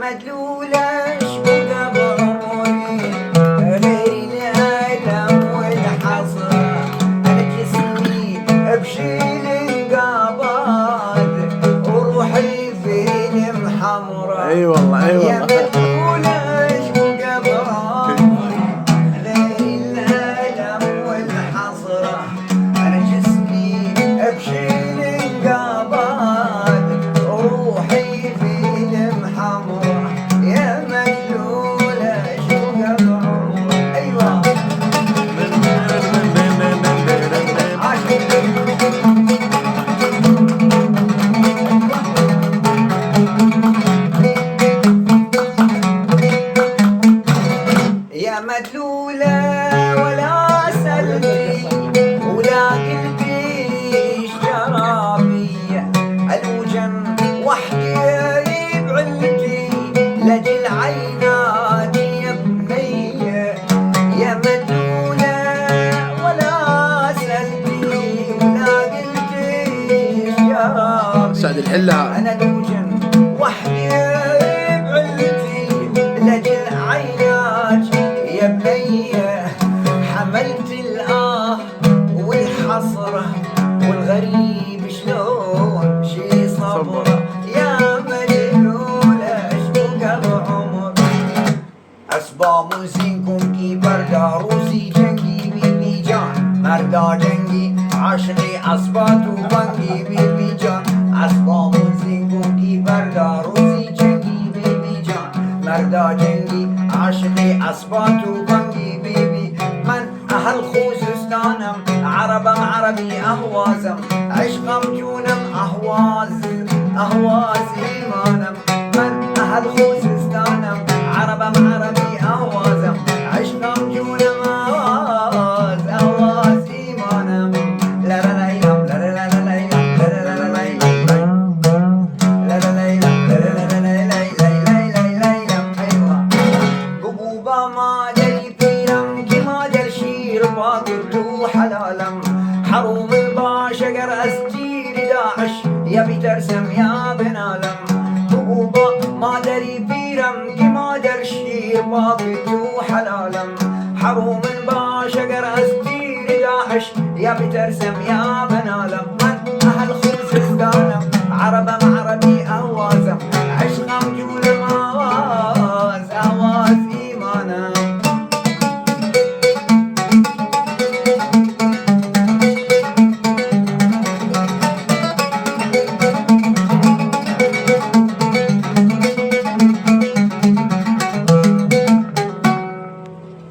مدلولة شبوكة بعمري غير الألم والحسرة أنا جسمي بشيل القبض وروحي في المحمرة. اي والله اي والله. مدلولة شبوكة بعمري غير الألم والحسرة أنا جسمي بشيل القبض وروحي في المحمرة. يا مدلولة شبوكة بعمري. أيوة يا مدلولة ولا سلتي ولا قلبي شرابية الوجن وحدي بعلتي لجل عينات يا بنية. يا مدلولة ولا سلتي ولا قلبي شرابية سعد الحلة أنا الوجن وحدي بعلتي لجل عينات يا بنية. حملت الآه والحسرة والغريب شلون شي صبره. يا مدلولة شبوكة بعمر أسباب موزيكم كي بردا روسي جنگي بيبي جان مردا جنگي عاشقي أسبات وبنگي بيبي جان. أسباب موزيكم كي بردا روسي جنگي بيبي جان مردا جنگي عاشقي أسبات وبنگي بيبي. من أهل خوزستانم عربم عربي أهوازم عشقم جونم أهواز إيمانم. من أهل خوزستانم عربم عربي أهوازم عشقم جونم أهواز إيمانم. لا لا لا لا لا لا لا لا لا لا. قبوبة ما دري بيرم كما در شير باطل حلالم حروم الباشا قرأ أسجير داعش يا بترسم يا بنالم. قبوبة ما دري بيرم كما در شير باطل حلالم حروم الباشا قرأ أسجير داعش يا بترسم يا بنالم.